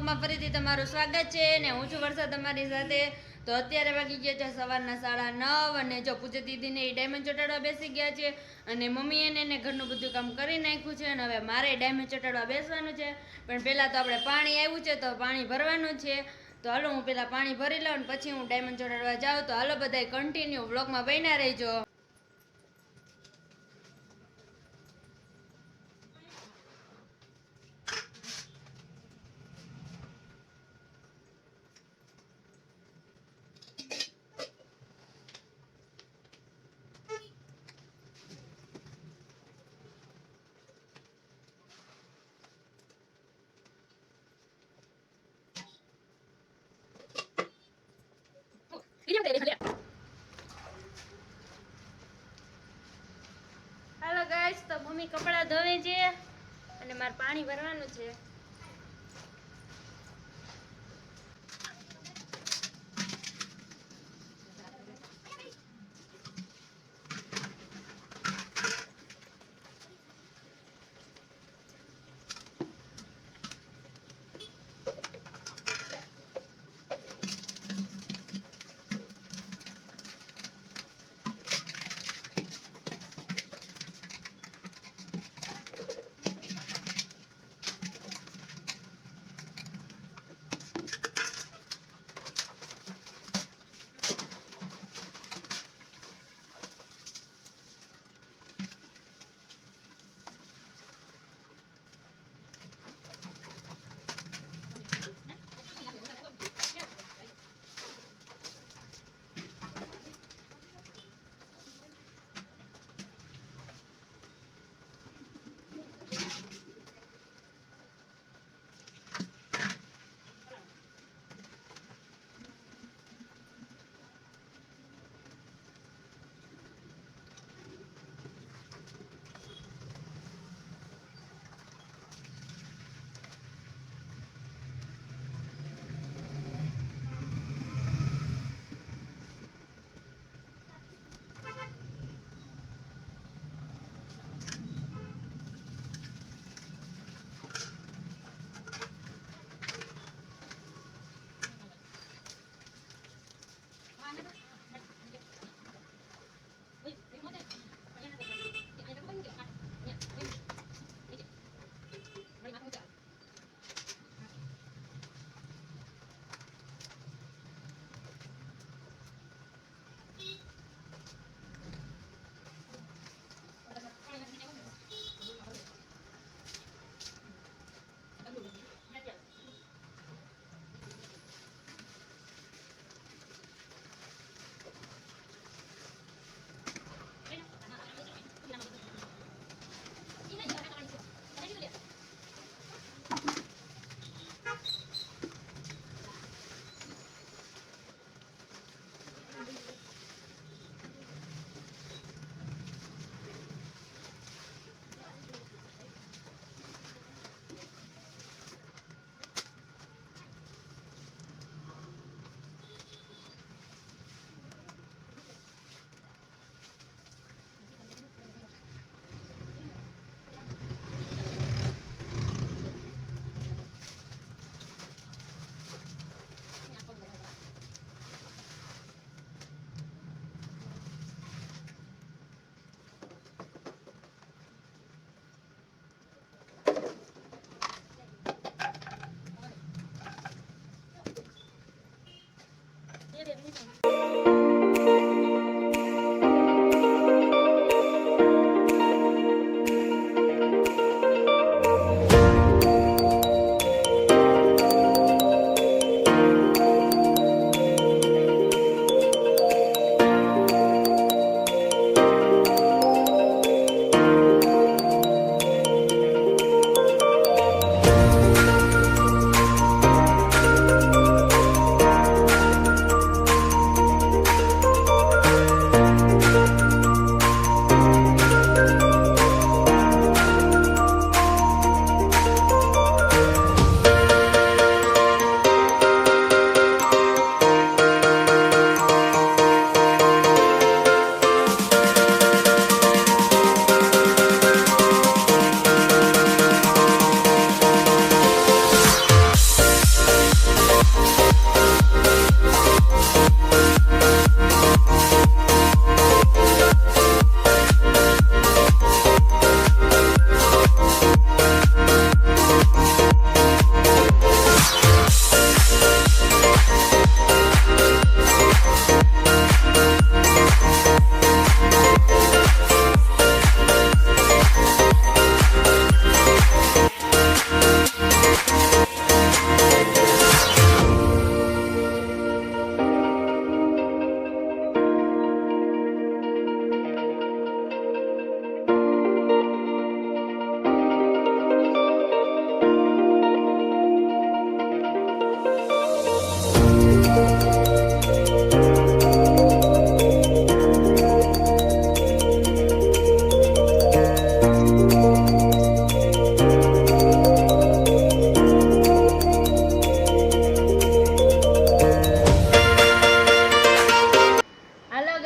વ્લોગમાં ફરીથી તમારું સ્વાગત છે ને હું છું વર્ષા તમારી સાથે। તો અત્યારે વાગી ગયા છે સવારના 9:30 અને જો પૂજા દીદીને ડાયમંડ ચોટાડવા બેસી ગયા છે અને મમ્મીએ એને ઘરનું બધું કામ કરી નાખ્યું છે અને હવે મારે ડાયમંડ ચોટાડવા બેસવાનું છે। પણ પહેલાં તો આપણે પાણી આવ્યું છે તો પાણી ભરવાનું છે। તો હાલો હું પહેલાં પાણી ભરી લઉં ને પછી હું ડાયમંડ ચોટાડવા જાઉં। તો હાલો બધાય કન્ટિન્યુ વ્લોગમાં બન્યા રહેજો। હાલો ગાઈસ, તો મમ્મી કપડાં ધોવે છે અને મારે પાણી ભરવાનું છે।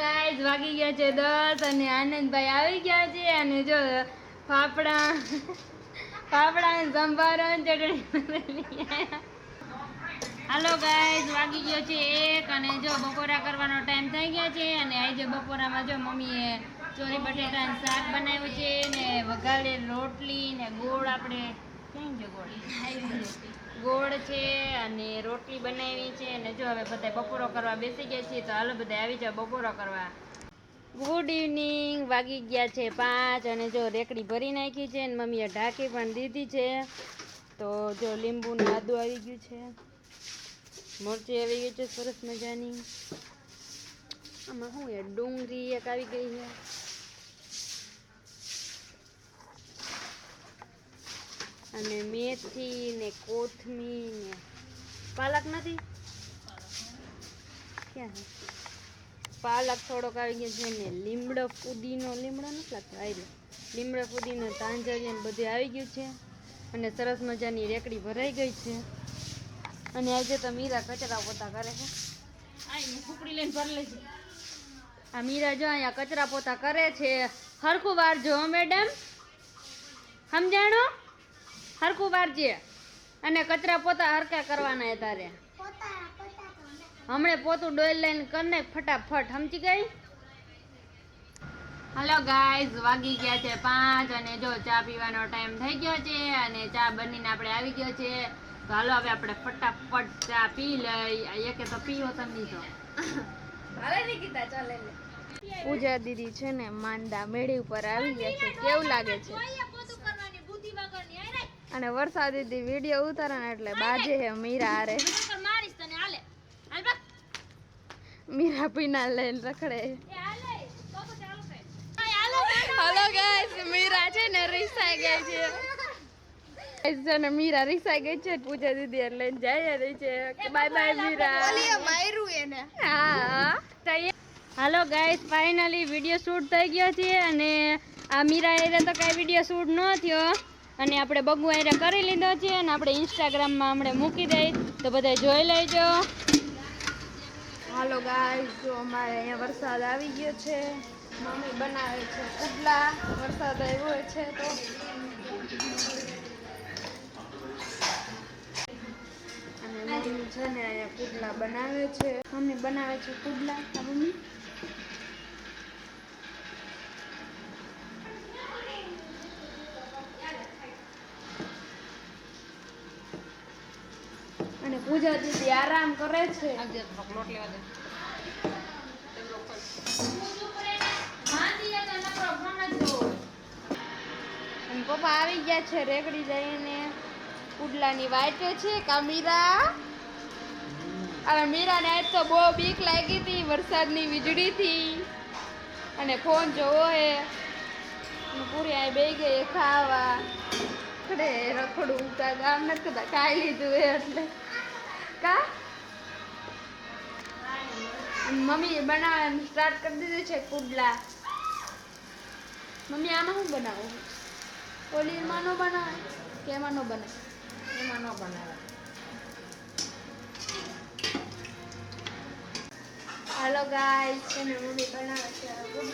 ગાઈઝ વાગી ગયા છે 10 અને આનંદભાઈ આવી ગયા છે અને જો ફાફડા અને સંભારો અને ચટણી. હાલો ગાઈઝ વાગી ગયો છે 1 અને જો બપોરા કરવાનો ટાઈમ થઈ ગયા છે અને આજે બપોરામાં જો મમ્મીએ ચોરી બટેટાનું શાક બનાવ્યું છે ને વઘારેલ રોટલી ને ગોળ આપણે ક્યાં ગયો ગોળ છે અને રોટલી બનાવી છે અને જો હવે બધા બપોરો કરવા બેસી ગયા છીએ તો હાલો બધા આવી જાઓ બપોરો કરવા. ગુડ ઇવનિંગ વાગી ગયા છે 5 અને જો રેકડી ભરી નાખી છે અને મમ્મીએ ઢાંકી પણ દીધી છે. તો જો લીંબુ ને આદુ આવી ગયું છે, મરચી આવી ગઈ છે સરસ મજાની. આમાં શું યાર ડુંગળી એક આવી ગઈ છે. અને મેથી ને કોથમીર ને પાલક નથી ક્યાં છે? પાલક થોડોક આવી ગયો છે ને લીમડો ફુદીનો નથી લાગતો આવી લીમડો ફુદીનો તાંજરિયા ને બધું આવી ગયું છે અને સરસ મજાની રેકડી ભરાઈ ગઈ છે. અને આજે તો મીરા કચરા પોતા કરે છે. ફૂકડી લઈને ભરી લેજે. આ મીરા જો અહીંયા કચરા પોતા કરે છે. હરખું વાર જો મેડમ, સમજાણો? હરખું વારજે અને કચરા પોતા હરકા કરવાના તારે. હમણે પોતું ડોલ લઈને કરી નાખ ફટાફટ, સમજી ગઈ? હલો ગાઈઝ વાગી ગયા છે 5 અને જો ચા પીવાનો ટાઈમ થઈ ગયો છે અને ચા બનીને આપણે આવી ગયો છે. તો હાલો હવે આપણે ફટાફટ ચા પી લઈ. એકે તો પીવો તમે તો પૂજા દીદી છે ને માંદા મેળી ઉપર આવી ગયા છે. કેવું લાગે છે? અને વરસાદ દીદી વિડીયો ઉતારે ને એટલે બાજે હે મીરા હારે. મીરા પીના લઈને રખડે. હલો ગાઈસ મીરા છે ને રીસાઈ ગઈ છે. ગાઈસ ને મીરા રીસાઈ ગઈ છે. પૂજા દીદી એને લઈને જાય રહી છે. Bye bye Meera. ઓલી માર્યું એને. હા hello guys finally video shoot થઈ ગયો છે અને આ મીરા એને તો કાંઈ વિડીયો શૂટ ન થયો અને આપણે બગુ આયરે કરી લીધો છે અને આપણે ઇન્સ્ટાગ્રામમાં હમણાં મૂકી દઈ તો બધા જોઈ લેજો. હાલો ગાઈસ જો અમારે અહીંયા વરસાદ આવી ગયો છે. મમ્મી બનાવે છે પુડલા. વરસાદ આવ્યો છે તો અને મમ્મી છે ને અહીંયા પુડલા બનાવે છે. મમ્મી બનાવે છે પુડલા. મમ્મી અને પૂજા દીદી આરામ કરે છે. પપ્પા આવી ગયા છે રેકડી જઈને. પુડલાની વાટે છે કા મીરા? અને મીરાને આજ તો બહુ બીક લાગી હતી વરસાદની વીજળીથી અને ફોન જોવો હે. પૂરી આ બે ગઈ ખાવા રખડું કા ગામ નથી કરતા ખાઈ લીધું એ એટલે કા મમ્મી બનાવવાનું સ્ટાર્ટ કરી દીધું છે પુડલા. મમ્મી આમાં શું બનાવું? ઓલીમાં નો બનાવે કે એમાં નો બને? એમાં નો બનાવે. હાલો ગાઈસ છે ને મમ્મી બનાવે છે પુડલા.